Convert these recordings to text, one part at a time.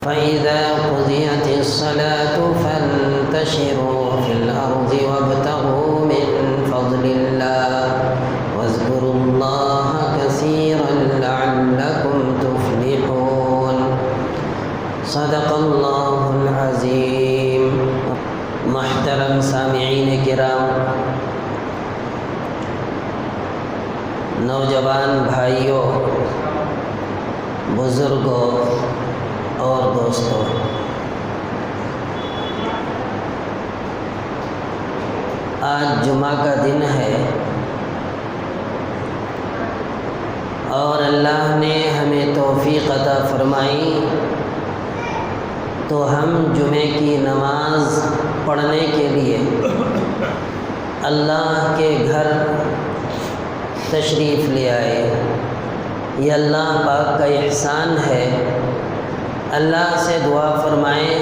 فَإِذَا قُضِيَتِ الصَّلَاةُ فَانتَشِرُوا فِي الْأَرْضِ وَابْتَغُوا مِن فَضْلِ اللَّهِ وَاذْكُرُوا اللَّهَ كَثِيرًا لَعَلَّكُمْ تُفْلِحُونَ۔ صدق اللہ العظیم۔ محترم سامعین کرام، نوجوان بھائیوں، بزرگوں اور دوستوں، آج جمعہ کا دن ہے اور اللہ نے ہمیں توفیق عطا فرمائی تو ہم جمعے کی نماز پڑھنے کے لیے اللہ کے گھر تشریف لے آئے۔ یہ اللہ پاک کا احسان ہے۔ اللہ سے دعا فرمائیں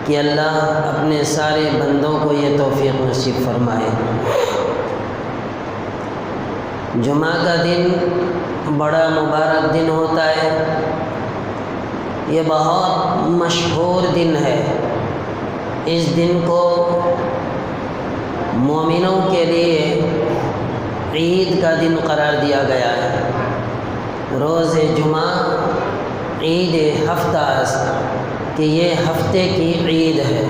کہ اللہ اپنے سارے بندوں کو یہ توفیق نصیب فرمائے۔ جمعہ کا دن بڑا مبارک دن ہوتا ہے، یہ بہت مشہور دن ہے۔ اس دن کو مومنوں کے لیے عید کا دن قرار دیا گیا ہے۔ روز جمعہ عید ہفتہ است کہ یہ ہفتے کی عید ہے،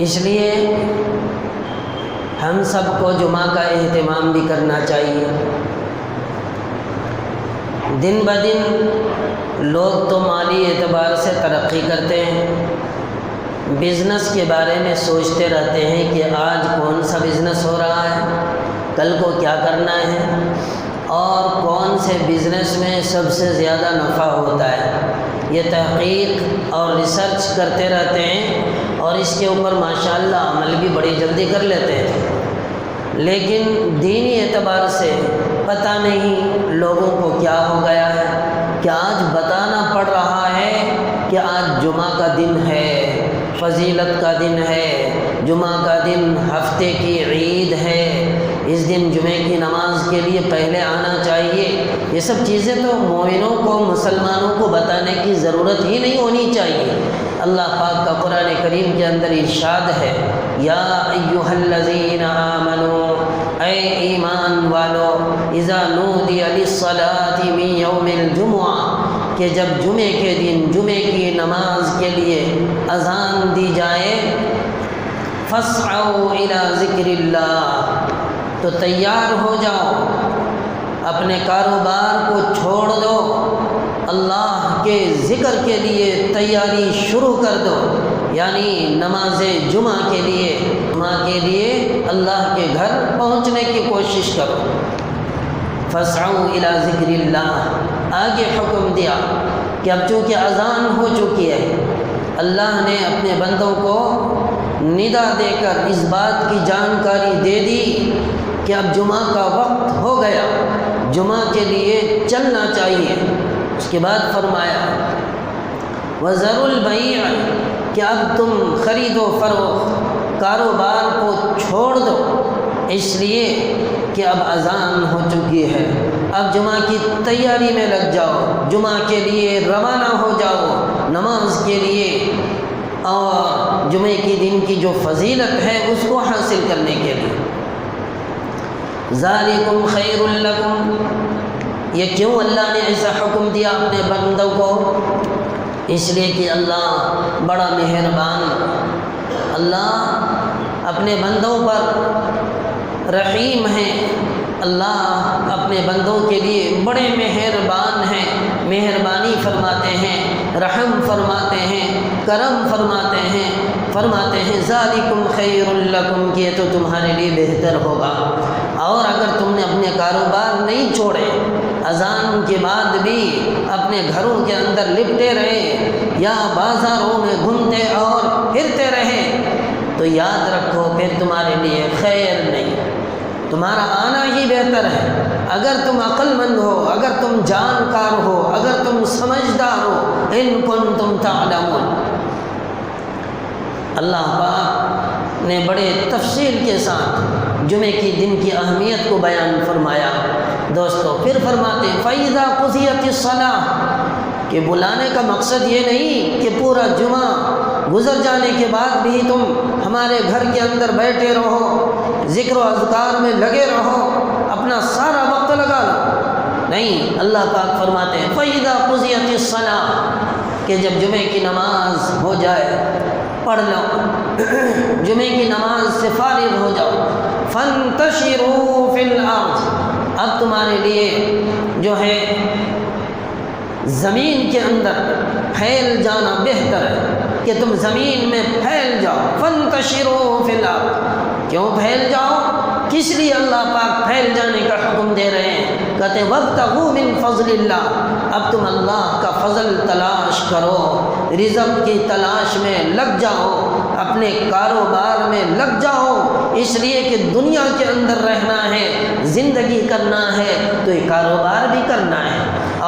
اس لیے ہم سب کو جمعہ کا اہتمام بھی کرنا چاہیے۔ دن بدن لوگ تو مالی اعتبار سے ترقی کرتے ہیں، بزنس کے بارے میں سوچتے رہتے ہیں کہ آج کون سا بزنس ہو رہا ہے، کل کو کیا کرنا ہے، اور کون سے بزنس میں سب سے زیادہ نفع ہوتا ہے۔ یہ تحقیق اور ریسرچ کرتے رہتے ہیں اور اس کے اوپر ماشاءاللہ عمل بھی بڑی جلدی کر لیتے ہیں، لیکن دینی اعتبار سے پتہ نہیں لوگوں کو کیا ہو گیا ہے کہ آج بتانا پڑ رہا ہے کہ آج جمعہ کا دن ہے، فضیلت کا دن ہے، جمعہ کا دن ہفتے کی عید ہے، اس دن جمعے کی نماز کے لیے پہلے آنا چاہیے۔ یہ سب چیزیں تو مومنوں کو، مسلمانوں کو بتانے کی ضرورت ہی نہیں ہونی چاہیے۔ اللہ پاک کا قرآن کریم کے اندر ارشاد ہے، یا ایھا الذین آمنوا، اے ایمان والو، اذا نودی للصلاۃ من یوم الجمعہ، کہ جب جمعے کے دن جمعے کی نماز کے لیے اذان دی جائے، فاسعوا الی ذکر اللہ، تو تیار ہو جاؤ، اپنے کاروبار کو چھوڑ دو، اللہ کے ذکر کے لیے تیاری شروع کر دو، یعنی نماز جمعہ کے لیے اللہ کے گھر پہنچنے کی کوشش کرو۔ فاسعوا الی ذکر اللہ، آگے حکم دیا کہ اب چونکہ اذان ہو چکی ہے، اللہ نے اپنے بندوں کو ندا دے کر اس بات کی جانکاری دے دی کہ اب جمعہ کا وقت ہو گیا، جمعہ کے لیے چلنا چاہیے۔ اس کے بعد فرمایا وَذَرُوا الْبَيْعَ، کہ اب تم خرید و فروخت، کاروبار کو چھوڑ دو، اس لیے کہ اب اذان ہو چکی ہے، اب جمعہ کی تیاری میں لگ جاؤ، جمعہ کے لیے روانہ ہو جاؤ نماز کے لیے، اور جمعے کے دن کی جو فضیلت ہے اس کو حاصل کرنے کے لیے۔ ذالکم خیر لکم، یہ کیوں اللہ نے ایسا حکم دیا اپنے بندوں کو؟ اس لیے کہ اللہ بڑا مہربان، اللہ اپنے بندوں پر رحیم ہے، اللہ اپنے بندوں کے لیے بڑے مہربان ہیں، مہربانی فرماتے ہیں، رحم فرماتے ہیں، کرم فرماتے ہیں ذالکم خیر لکم، کہ یہ تو تمہارے لیے بہتر ہوگا۔ اور اگر تم نے اپنے کاروبار نہیں چھوڑے، اذان کے بعد بھی اپنے گھروں کے اندر لپٹے رہے یا بازاروں میں گھومتے اور پھرتے رہے، تو یاد رکھو پھر تمہارے لیے خیر نہیں، تمہارا آنا ہی بہتر ہے۔ اگر تم عقل مند ہو، اگر تم جانکار ہو، اگر تم سمجھدار ہو، ان کنتم تعلمون۔ اللہ پاک نے بڑے تفصیل کے ساتھ جمعے کی دن کی اہمیت کو بیان فرمایا۔ دوستو پھر فرماتے ہیں فَإِذَا قُضِيَتِ الصَّلَاةُ، کہ بلانے کا مقصد یہ نہیں کہ پورا جمعہ گزر جانے کے بعد بھی تم ہمارے گھر کے اندر بیٹھے رہو، ذکر و اذکار میں لگے رہو، اپنا سارا وقت لگا لو۔ نہیں، اللہ پاک فرماتے ہیں فَإِذَا قُضِيَتِ الصَّلَاةُ کہ جب جمعے کی نماز ہو جائے پڑھ لو، جمعے کی نماز سے فارغ ہو جاؤ، فَانْتَشِرُوا فِي الْأَرْضِ اب تمہارے لیے جو ہے زمین کے اندر پھیل جانا بہتر ہے کہ تم زمین میں پھیل جاؤ۔ فَانْتَشِرُوا فِي الْأَرْضِ کیوں پھیل جاؤ؟ کس لیے اللہ پاک پھیل جانے کا حکم دے رہے ہیں؟ کہتے وَابْتَغُوا مِن فَضْلِ اللَّهِ اب تم اللہ کا فضل تلاش کرو، رزق کی تلاش میں لگ جاؤ، اپنے کاروبار میں لگ جاؤ، اس لیے کہ دنیا کے اندر رہنا ہے، زندگی کرنا ہے تو یہ کاروبار بھی کرنا ہے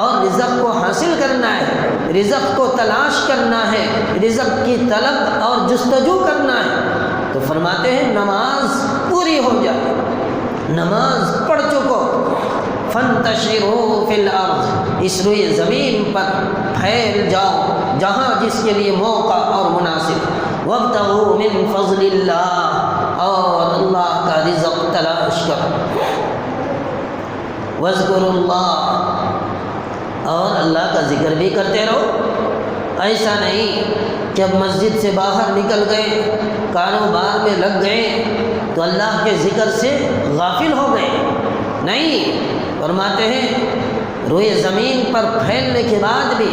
اور رزق کو حاصل کرنا ہے، رزق کو تلاش کرنا ہے، رزق کی طلب اور جستجو کرنا ہے۔ تو فرماتے ہیں نماز پوری ہو جائے، نماز پڑھ چکو، فَانْتَشِرُوا فِي الْأَرْضِ اس روئے زمین پر پھیل جاؤ جہاں جس کے لیے موقع اور مناسب، وَابْتَغُوا مِن فَضْلِ اللَّهِ اور اللہ کا رزق تلاش کرو، وَاذْكُرُوا اللَّهَ اور اللہ کا ذکر بھی کرتے رہو۔ ایسا نہیں کہ اب مسجد سے باہر نکل گئے، کاروبار میں لگ گئے تو اللہ کے ذکر سے غافل ہو گئے، نہیں، فرماتے ہیں روئے زمین پر پھیلنے کے بعد بھی،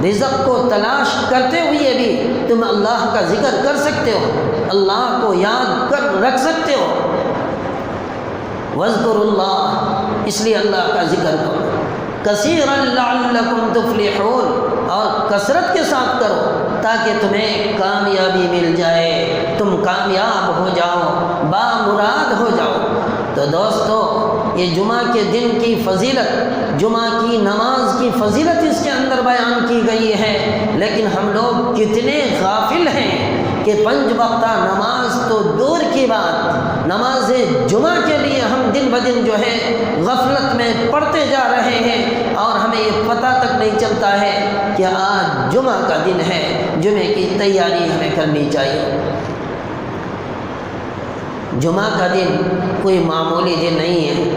رزق کو تلاش کرتے ہوئے بھی تم اللہ کا ذکر کر سکتے ہو، اللہ کو یاد کر رکھ سکتے ہو۔ وَاذْكُرُوا اللَّهَ اس لیے اللہ کا ذکر کرو، کثیرا لعلکم تفلحون اور کثرت کے ساتھ کرو تاکہ تمہیں کامیابی مل جائے، تم کامیاب ہو جاؤ، بامراد ہو جاؤ۔ تو دوستو یہ جمعہ کے دن کی فضیلت، جمعہ کی نماز کی فضیلت اس کے اندر بیان کی گئی ہے، لیکن ہم لوگ کتنے غافل ہیں کہ 5 وقتہ نماز تو دور کی بات، نماز جمعہ کے لیے ہم دن بدن جو ہے غفلت میں پڑھتے جا رہے ہیں اور ہمیں یہ پتہ تک نہیں چلتا ہے کہ آج جمعہ کا دن ہے، جمعے کی تیاری ہمیں کرنی چاہیے۔ جمعہ کا دن کوئی معمولی دن نہیں ہے،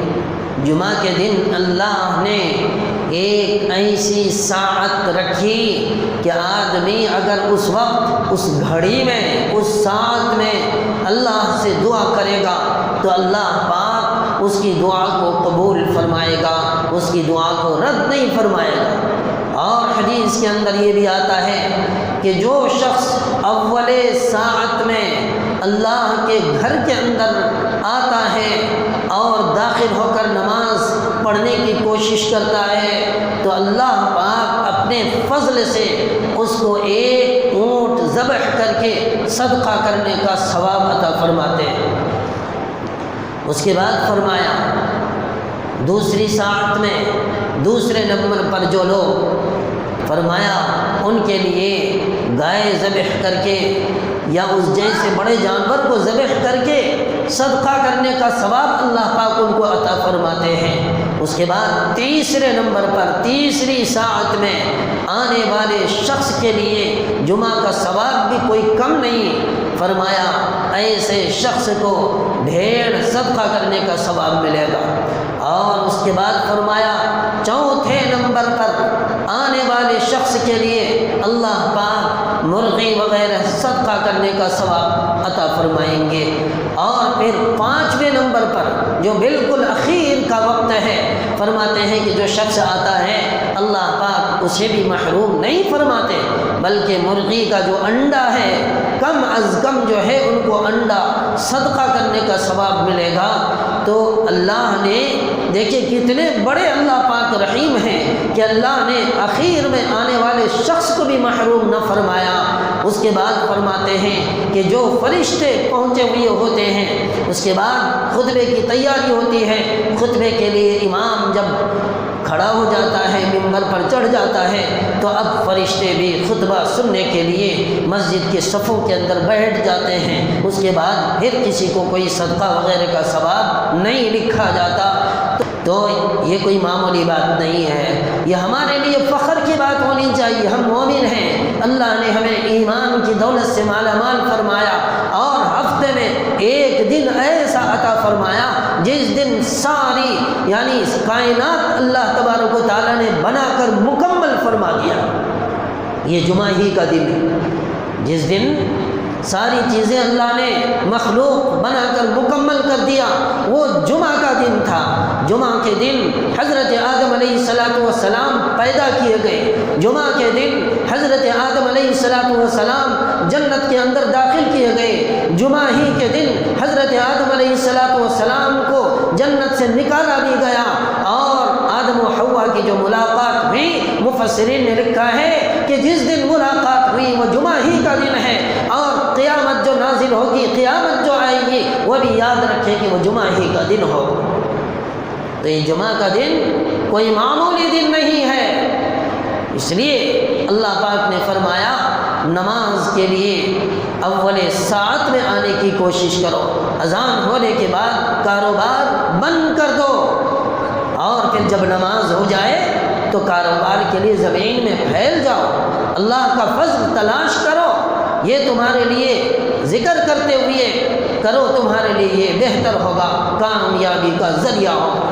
جمعہ کے دن اللہ نے ایک ایسی ساعت رکھی کہ آدمی اگر اس وقت، اس گھڑی میں، اس ساعت میں اللہ سے دعا کرے گا تو اللہ پاک اس کی دعا کو قبول فرمائے گا، اس کی دعا کو رد نہیں فرمائے گا۔ اور حدیث کے اندر یہ بھی آتا ہے کہ جو شخص اول ساعت میں اللہ کے گھر کے اندر آتا ہے اور داخل ہو کر نماز پڑھنے کی کوشش کرتا ہے تو اللہ پاک اپنے فضل سے اس کو ایک اونٹ ذبح کر کے صدقہ کرنے کا ثواب عطا فرماتے ہیں۔ اس کے بعد فرمایا دوسری ساعت میں دوسرے نمبر پر جو لوگ، فرمایا ان کے لیے گائے ذبح کر کے یا اس جیسے بڑے جانور کو ذبح کر کے صدقہ کرنے کا ثواب اللہ پاک ان کو عطا فرماتے ہیں۔ اس کے بعد تیسرے نمبر پر تیسری ساعت میں آنے والے شخص کے لیے جمعہ کا ثواب بھی کوئی کم نہیں، فرمایا ایسے شخص کو بھیڑ صدقہ کرنے کا ثواب ملے گا۔ اور اس کے بعد فرمایا چوتھے نمبر پر آنے والے شخص کے لیے اللہ پاک مرغی وغیرہ صدقہ کرنے کا ثواب عطا فرمائیں گے۔ اور پھر 5ویں نمبر پر جو بالکل اخیر کا وقت ہے، فرماتے ہیں کہ جو شخص آتا ہے اللہ پاک اسے بھی محروم نہیں فرماتے، بلکہ مرغی کا جو انڈا ہے کم از کم جو ہے ان کو انڈا صدقہ کرنے کا ثواب ملے گا۔ تو اللہ نے دیکھیں کتنے بڑے اللہ پاک رحیم ہیں کہ اللہ نے اخیر میں آنے والے شخص کو بھی محروم نہ فرمایا۔ اس کے بعد فرماتے ہیں کہ جو فرشتے پہنچے ہوئے ہوتے ہیں، اس کے بعد خطبے کی تیاری ہوتی ہے، خطبے کے لیے امام جب کھڑا ہو جاتا ہے، ممبر پر چڑھ جاتا ہے، تو اب فرشتے بھی خطبہ سننے کے لیے مسجد کے صفوں کے اندر بیٹھ جاتے ہیں۔ اس کے بعد پھر کسی کو کوئی صدقہ وغیرہ کا ثواب نہیں لکھا جاتا۔ تو یہ کوئی معمولی بات نہیں ہے، یہ ہمارے لیے فخر کی بات ہونی چاہیے۔ ہم مومن ہیں، اللہ نے ہمیں ایمان کی دولت سے مالا مال فرمایا، اور ہفتے میں ایک دن ایسا عطا فرمایا جس دن ساری یعنی کائنات اللہ تبارک و تعالیٰ نے بنا کر مکمل فرما دیا۔ یہ جمعہ ہی کا دن ہے جس دن ساری چیزیں اللہ نے مخلوق بنا کر مکمل کر دیا، وہ جمعہ کا دن تھا۔ جمعہ کے دن حضرت آدم علیہ السلام پیدا کیے گئے، جمعہ کے دن حضرت آدم علیہ السلام جنت کے اندر داخل کیے گئے، جمعہ ہی کے دن حضرت آدم علیہ السلام کو جنت سے نکالا بھی گیا، اور آدم و حوا کی جو ملاقات ہوئی، مفسرین نے لکھا ہے کہ جس دن ملاقات ہوئی وہ جمعہ ہی کا دن ہے، اور قیامت جو نازل ہوگی، قیامت جو آئے گی، وہ بھی یاد رکھیں کہ وہ جمعہ ہی کا دن ہو۔ تو یہ جمعہ کا دن کوئی معمولی دن نہیں ہے، اس لیے اللہ پاک نے فرمایا نماز کے لیے اول ساعت میں آنے کی کوشش کرو، اذان ہونے کے بعد کاروبار بند کر دو، اور پھر جب نماز ہو جائے تو کاروبار کے لیے زمین میں پھیل جاؤ، اللہ کا فضل تلاش کرو، یہ تمہارے لیے ذکر کرتے ہوئے کرو، تمہارے لیے یہ بہتر ہوگا، کامیابی کا ذریعہ ہوگا۔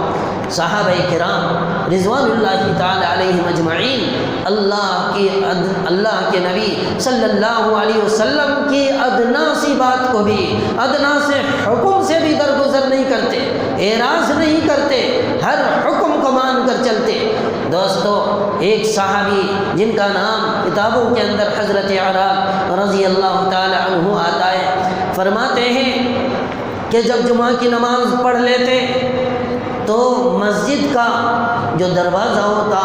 صحابہ کرام رضوان اللہ تعالی علیہم اجمعین اللہ کے نبی صلی اللہ علیہ وسلم کی ادنا سی بات کو بھی، ادنا سے حکم سے بھی درگزر نہیں کرتے، اعراض نہیں کرتے، ہر حکم کو مان کر چلتے۔ دوستو، ایک صحابی جن کا نام کتابوں کے اندر حضرت عراق رضی اللہ تعالی عنہ آتا ہے، فرماتے ہیں کہ جب جمعہ کی نماز پڑھ لیتے تو مسجد کا جو دروازہ ہوتا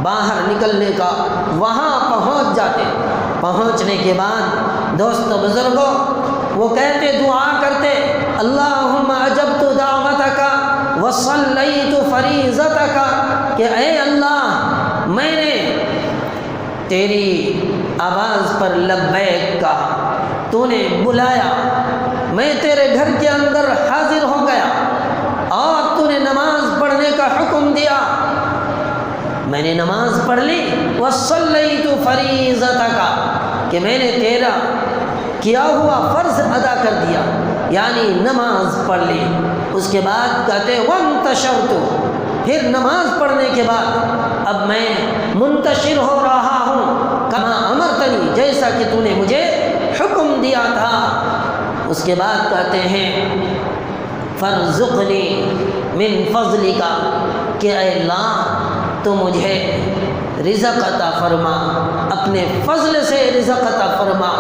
باہر نکلنے کا، وہاں پہنچ جاتے۔ پہنچنے کے بعد دوستو بزرگوں، وہ کہتے، دعا کرتے، اللہم اجبت دعوتک وصلیت فریضتک، کہ اے اللہ میں نے تیری آواز پر لبیک کہا، تو نے بلایا، میں تیرے گھر کے اندر حاضر ہو گیا، اور تو نے نماز پڑھنے کا حکم دیا، میں نے نماز پڑھ لی، وصلیت فریضتک، کہ میں نے تیرا کیا ہوا فرض ادا کر دیا، یعنی نماز پڑھ لی۔ اس کے بعد کہتے وانتشرت، پھر نماز پڑھنے کے بعد اب میں منتشر ہو رہا ہوں، کما امرتنی، جیسا کہ تو نے مجھے حکم دیا تھا۔ اس کے بعد کہتے ہیں فرزقنی من فضلک، کہ اے اللہ تو مجھے رزق عطا فرما، اپنے فضل سے رزق عطا فرما،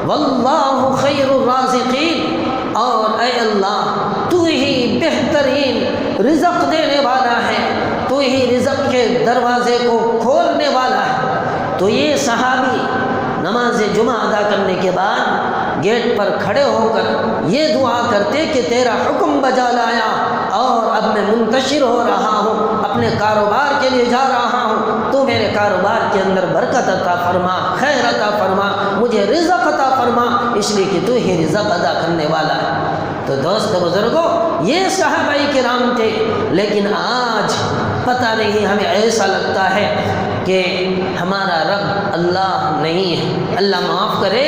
واللہ خیر الرازقین، اور اے اللہ تو ہی بہترین رزق دینے والا ہے، تو ہی رزق کے دروازے کو کھولنے والا ہے۔ تو یہ صحابی نماز جمعہ ادا کرنے کے بعد گیٹ پر کھڑے ہو کر یہ دعا کرتے کہ تیرا حکم بجا لایا، اور اب میں منتشر ہو رہا ہوں، اپنے کاروبار کے لیے جا رہا ہوں، تو میرے کاروبار کے اندر برکت عطا فرما، خیر عطا فرما، مجھے رزق عطا فرما، اس لیے کہ تو ہی رزق ادا کرنے والا ہے۔ تو دوست بزرگوں، یہ صحابہ کرام تھے، لیکن آج پتہ نہیں ہمیں ایسا لگتا ہے کہ ہمارا رب اللہ نہیں ہے۔ اللہ معاف کرے،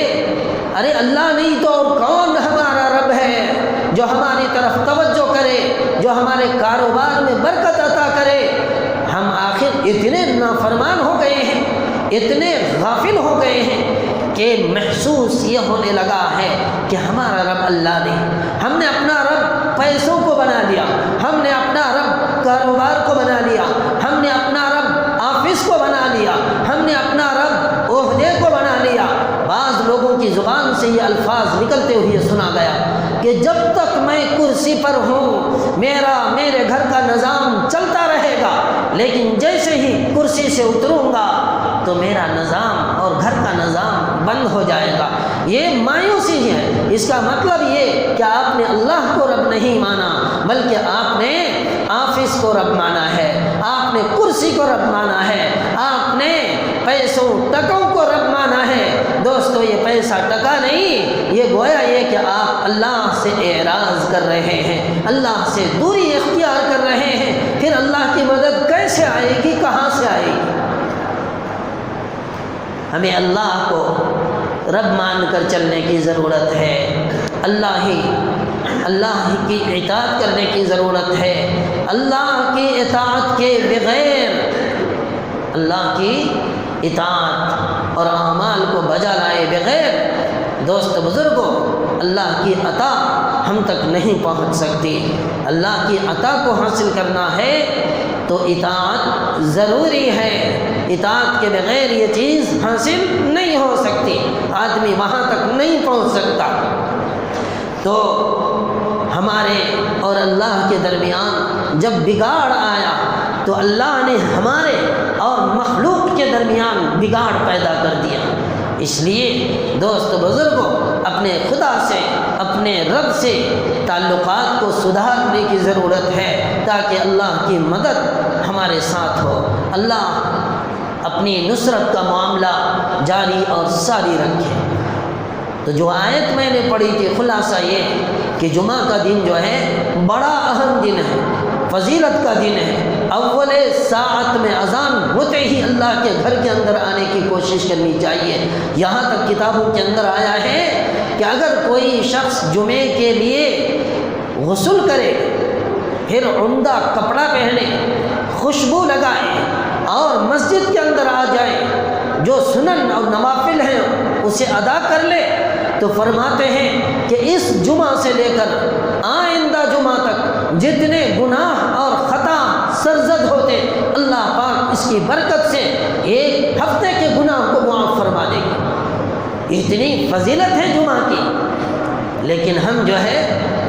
ارے اللہ نہیں تو اور کون ہمارا رب ہے جو ہماری طرف توجہ کرے، جو ہمارے کاروبار میں برکت عطا کرے؟ ہم آخر اتنے نافرمان ہو گئے ہیں، اتنے غافل ہو گئے ہیں کہ محسوس یہ ہونے لگا ہے کہ ہمارا رب اللہ نہیں۔ ہم نے اپنا رب پیسوں کو بنا لیا، ہم نے اپنا رب کاروبار کو بنا لیا، ہم نے اپنا رب آفس کو بنا لیا، ہم نے اپنا رب عہدے کو بنا لیا۔ بعض لوگوں کی زبان سے یہ الفاظ نکلتے ہوئے سنا گیا کہ جب تک میں کرسی پر ہوں میرے گھر کا نظام چلتا رہے گا، لیکن جیسے ہی کرسی سے اتروں گا تو میرا نظام اور گھر کا نظام بند ہو جائے گا۔ یہ مایوسی ہے۔ اس کا مطلب یہ کہ آپ نے اللہ کو رب نہیں مانا، بلکہ آپ نے آفس کو رب مانا ہے، آپ نے کرسی کو رب مانا ہے، آپ نے پیسوں ٹکوں کو رب مانا ہے۔ دوستو، یہ پیسہ ٹکا نہیں، یہ گویا یہ کہ آپ اللہ سے اعراض کر رہے ہیں، اللہ سے دوری اختیار کر رہے ہیں، پھر اللہ کی مدد کیسے آئے گی، کہاں سے آئے گی؟ ہمیں اللہ کو رب مان کر چلنے کی ضرورت ہے، اللہ ہی کی اطاعت کرنے کی ضرورت ہے۔ اللہ کی اطاعت کے بغیر، اللہ کی اطاعت اور اعمال کو بجا لائے بغیر دوست بزرگوں اللہ کی عطا ہم تک نہیں پہنچ سکتی۔ اللہ کی عطا کو حاصل کرنا ہے تو اطاعت ضروری ہے، اطاعت کے بغیر یہ چیز حاصل نہیں ہو سکتی، آدمی وہاں تک نہیں پہنچ سکتا۔ تو ہمارے اور اللہ کے درمیان جب بگاڑ آیا تو اللہ نے ہمارے اور مخلوق کے درمیان بگاڑ پیدا کر دیا۔ اس لیے دوست بزرگوں اپنے خدا سے، اپنے رب سے تعلقات کو سدھارنے کی ضرورت ہے تاکہ اللہ کی مدد ہمارے ساتھ ہو، اللہ اپنی نصرت کا معاملہ جاری اور ساری رکھے۔ تو جو آیت میں نے پڑھی تھی خلاصہ یہ کہ جمعہ کا دن جو ہے بڑا اہم دن ہے، فضیلت کا دن ہے۔ اول ساعت میں اذان ہوتے ہی اللہ کے گھر کے اندر آنے کی کوشش کرنی چاہیے۔ یہاں تک کتابوں کے اندر آیا ہے کہ اگر کوئی شخص جمعے کے لیے غسل کرے، پھر عمدہ کپڑا پہنے، خوشبو لگائے اور مسجد کے اندر آ جائے، جو سنن اور نوافل ہیں اسے ادا کر لے، تو فرماتے ہیں کہ اس جمعہ سے لے کر آئندہ جمعہ تک جتنے گناہ اور خطا سرزد ہوتے اللہ پاک اس کی برکت سے ایک ہفتے کے گناہ کو معاف فرما دے گی۔ اتنی فضیلت ہے جمعہ کی، لیکن ہم جو ہے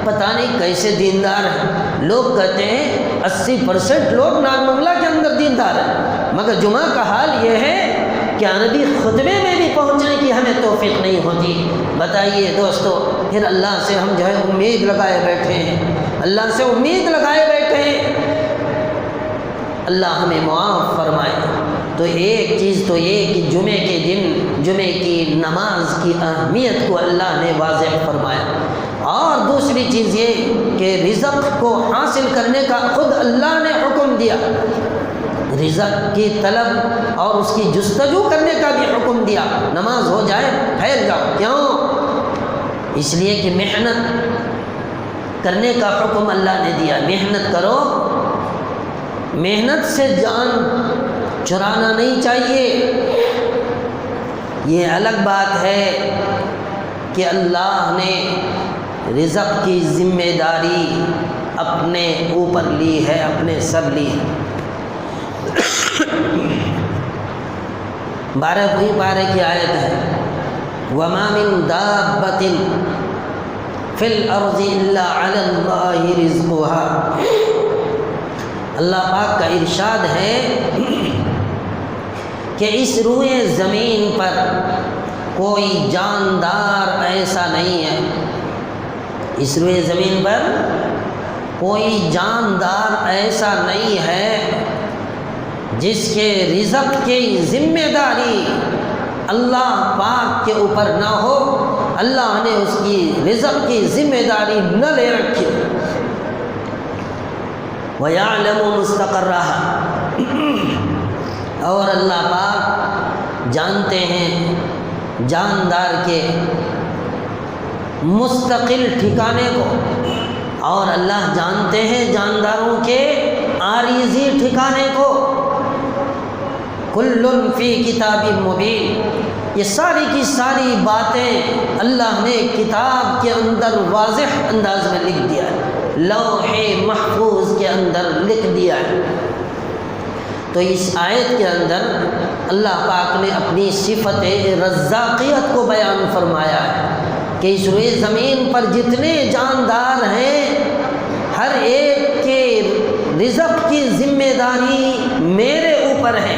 پتہ نہیں کیسے دیندار ہیں۔ لوگ کہتے ہیں 80% لوگ نارمنگلہ کے اندر دیندار ہیں، مگر جمعہ کا حال یہ ہے کہ عربی خطبے میں بھی پہنچنے کی ہمیں توفیق نہیں ہوتی۔ بتائیے دوستو، پھر اللہ سے ہم جو ہے امید لگائے بیٹھے ہیں، اللہ سے امید لگائے بیٹھے ہیں، اللہ ہمیں معاف فرمائے۔ تو ایک چیز تو یہ کہ جمعے کے دن جمعے کی نماز کی اہمیت کو اللہ نے واضح فرمایا، اور دوسری چیز یہ کہ رزق کو حاصل کرنے کا خود اللہ نے حکم دیا، رزق کی طلب اور اس کی جستجو کرنے کا بھی حکم دیا۔ نماز ہو جائے پھیل جاؤ، کیوں؟ اس لیے کہ محنت کرنے کا حکم اللہ نے دیا، محنت کرو، محنت سے جان چرانا نہیں چاہیے۔ یہ الگ بات ہے کہ اللہ نے رزق کی ذمہ داری اپنے اوپر لی ہے، اپنے سر لی ہے۔ 12ویں پارے کی آیت ہے، وَمَا مِن دَابَّةٍ فِي الْأَرْضِ إِلَّا عَلَى اللَّهِ رِزْقُهَا۔ اللہ پاک کا ارشاد ہے کہ اس روئے زمین پر کوئی جاندار ایسا نہیں ہے، اس روئے زمین پر کوئی جاندار ایسا نہیں ہے جس کے رزق کی ذمہ داری اللہ پاک کے اوپر نہ ہو، اللہ نے اس کی رزق کی ذمہ داری نہ لے رکھی۔ وَيَعْلَمُ مُسْتَقَرَّهَا، اور اللہ پاک جانتے ہیں جاندار کے مستقل ٹھکانے کو، اور اللہ جانتے ہیں جانداروں کے عارضی ٹھکانے کو۔ کل فی کتاب مبین، یہ ساری کی ساری باتیں اللہ نے کتاب کے اندر واضح انداز میں لکھ دیا ہے، لوح محفوظ کے اندر لکھ دیا ہے۔ تو اس آیت کے اندر اللہ پاک نے اپنی صفت رزاقیت کو بیان فرمایا ہے کہ اس روئے زمین پر جتنے جاندار ہیں ہر ایک کے رزق کی ذمہ داری میرے اوپر ہے،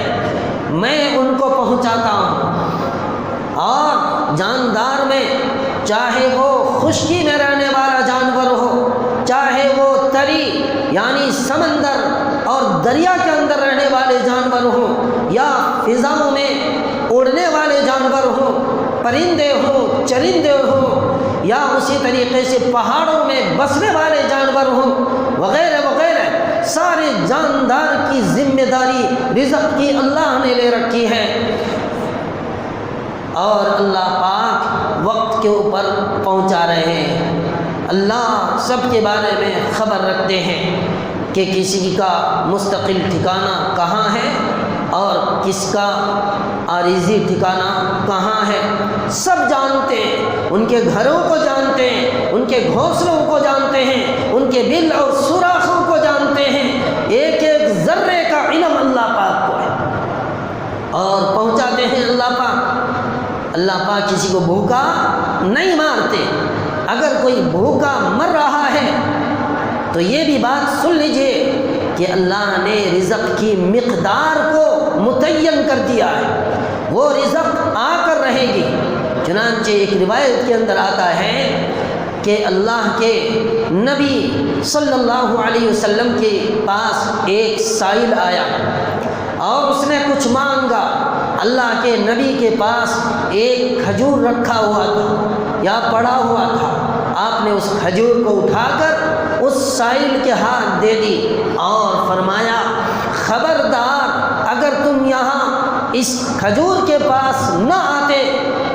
میں ان کو پہنچاتا ہوں۔ اور جاندار میں چاہے وہ خشکی میں رہنے والا جانور ہو، چاہے وہ تری یعنی سمندر اور دریا کے اندر رہنے والے جانور ہوں، یا فضاؤں میں اڑنے والے جانور ہوں، پرندے ہوں، چرندے ہوں، یا اسی طریقے سے پہاڑوں میں بسنے والے جانور ہوں، وغیرہ وغیرہ، سارے جاندار کی ذمہ داری رزق کی اللہ نے لے رکھی ہے، اور اللہ پاک وقت کے اوپر پہنچا رہے ہیں۔ اللہ سب کے بارے میں خبر رکھتے ہیں کہ کسی کا مستقل ٹھکانہ کہاں ہے اور کس کا عارضی ٹھکانہ کہاں ہے، سب جانتے ہیں، ان کے گھروں کو جانتے ہیں، ان کے گھونسلوں کو جانتے ہیں، ان کے بل اور سوراخوں کو جانتے ہیں، ایک ایک ذرے کا علم اللہ پاک کو ہے، اور پہنچاتے ہیں اللہ پاک۔ اللہ پاک کسی کو بھوکا نہیں مارتے، اگر کوئی بھوکا مر رہا ہے تو یہ بھی بات سن لیجئے کہ اللہ نے رزق کی مقدار کو متعین کر دیا ہے، وہ رزق آ کر رہے گی۔ چنانچہ ایک روایت کے اندر آتا ہے کہ اللہ کے نبی صلی اللہ علیہ وسلم کے پاس ایک سائل آیا اور اس نے کچھ مانگا۔ اللہ کے نبی کے پاس ایک کھجور رکھا ہوا تھا یا پڑا ہوا تھا، آپ نے اس کھجور کو اٹھا کر اس سائل کے ہاتھ دے دی اور فرمایا، خبردار اگر تم یہاں اس کھجور کے پاس نہ آتے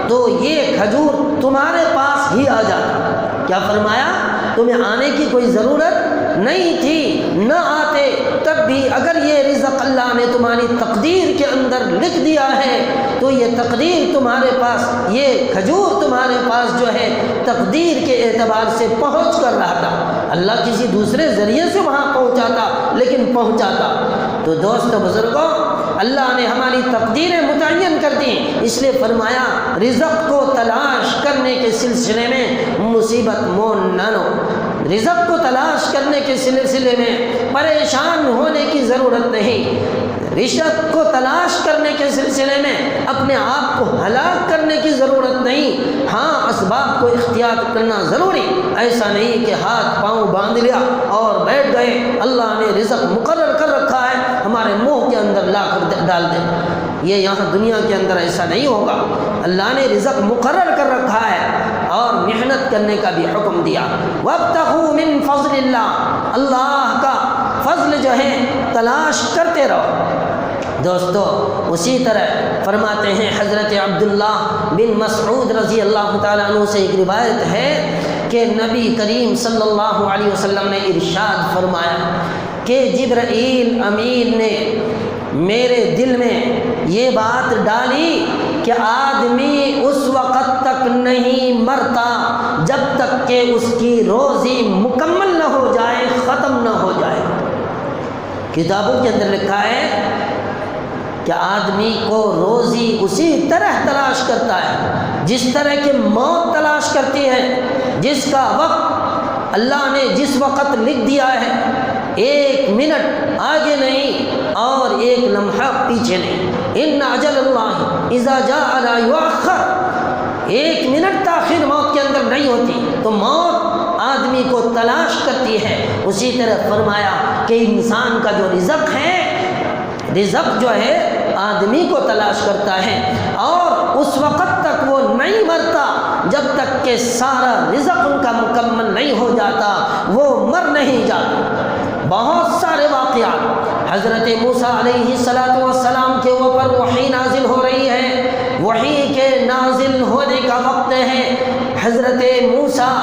تو یہ کھجور تمہارے پاس ہی آ جاتا۔ کیا فرمایا؟ تمہیں آنے کی کوئی ضرورت نہیں تھی، نہ آتے تب بھی اگر یہ رزق اللہ نے تمہاری تقدیر کے اندر لکھ دیا ہے تو یہ تقدیر تمہارے پاس، یہ کھجور تمہارے پاس جو ہے تقدیر کے اعتبار سے پہنچ کر رہا تھا۔ اللہ کسی دوسرے ذریعے سے وہاں پہنچاتا لیکن پہنچاتا۔ تو دوست بزرگوں، اللہ نے ہماری تقدیریں متعین کر دی، اس لیے فرمایا رزق کو تلاش کرنے کے سلسلے میں مصیبت مون نہ لو، رزق کو تلاش کرنے کے سلسلے میں پریشان ہونے کی ضرورت نہیں، رزق کو تلاش کرنے کے سلسلے میں اپنے آپ کو ہلاک کرنے کی ضرورت نہیں۔ ہاں، اسباب کو اختیار کرنا ضروری، ایسا نہیں کہ ہاتھ پاؤں باندھ لیا اور بیٹھ گئے، اللہ نے رزق مقرر کر رکھا ہے ہمارے منہ کے اندر لا کر ڈال دیں، یہ یہاں دنیا کے اندر ایسا نہیں ہوگا۔ اللہ نے رزق مقرر کر رکھا ہے اور محنت کرنے کا بھی حکم دیا۔ وابتغوا من فضل اللہ، اللہ کا فضل جو ہے تلاش کرتے رہو۔ دوستو، اسی طرح فرماتے ہیں حضرت عبداللہ بن مسعود رضی اللہ تعالیٰ عنہ سے ایک روایت ہے کہ نبی کریم صلی اللہ علیہ وسلم نے ارشاد فرمایا کہ جبرائیل امین نے میرے دل میں یہ بات ڈالی کہ آدمی اس وقت تک نہیں مرتا جب تک کہ اس کی روزی مکمل نہ ہو جائے، ختم نہ ہو جائے۔ کتابوں کے اندر لکھا ہے کہ آدمی کو روزی اسی طرح تلاش کرتا ہے جس طرح کہ موت تلاش کرتی ہے، جس کا وقت اللہ نے جس وقت لکھ دیا ہے، ایک منٹ آگے نہیں اور ایک لمحہ پیچھے نہیں۔ ان اجل اللہ اذا جاء لا یؤخر، ایک منٹ تاخیر موت کے اندر نہیں ہوتی، تو موت آدمی کو تلاش کرتی ہے۔ اسی طرح فرمایا کہ انسان کا جو رزق ہے، رزق جو ہے آدمی کو تلاش کرتا ہے اور اس وقت تک وہ نہیں مرتا جب تک کہ سارا رزق ان کا مکمل نہیں ہو جاتا، وہ مر نہیں جاتا۔ بہت سارے واقعات، حضرت موسیٰ علیہ السلام کے اوپر وحی نازل ہو رہی ہے، وحی کے نازل ہونے کا وقت ہے۔ حضرت موسیٰ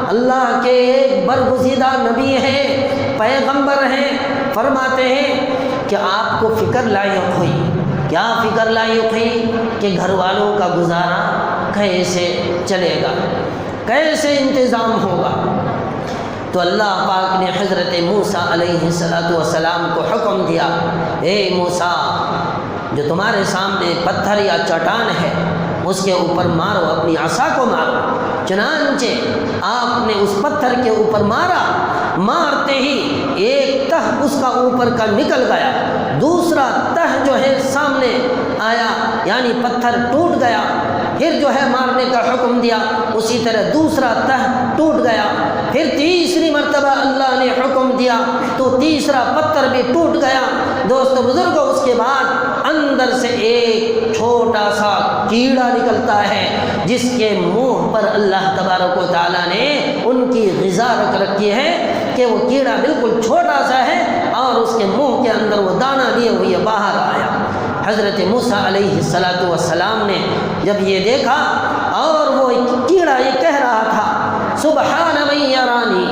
اللہ کے ایک برگزیدہ نبی ہیں، پیغمبر ہیں، فرماتے ہیں کہ آپ کو فکر لاحق ہوئی۔ کیا فکر لاحق ہوئی؟ کہ گھر والوں کا گزارا کیسے چلے گا، کیسے انتظام ہوگا۔ تو اللہ پاک نے حضرت موسیٰ علیہ السلام کو حکم دیا، اے موسیٰ، جو تمہارے سامنے پتھر یا چٹان ہے اس کے اوپر مارو، اپنی عصا کو مارو۔ چنانچہ آپ نے اس پتھر کے اوپر مارا، مارتے ہی ایک تہ اس کا اوپر کا نکل گیا، دوسرا تہ جو ہے سامنے آیا، یعنی پتھر ٹوٹ گیا۔ پھر جو ہے مارنے کا حکم دیا، اسی طرح دوسرا تہ ٹوٹ گیا۔ پھر تیسری مرتبہ اللہ نے حکم دیا تو تیسرا پتھر بھی ٹوٹ گیا۔ دوستو بزرگوں، اس کے بعد اندر سے ایک چھوٹا سا کیڑا نکلتا ہے جس کے منہ پر اللہ تبارک و تعالیٰ نے ان کی غذا رکھ رکھی ہے کہ وہ کیڑا بالکل چھوٹا سا ہے اور اس کے منہ کے اندر وہ دانہ لیے ہوئے باہر آیا۔ حضرت موسیٰ علیہ السلام نے جب یہ دیکھا اور وہ کیڑا یہ کہہ رہا تھا سبحان من یرانی،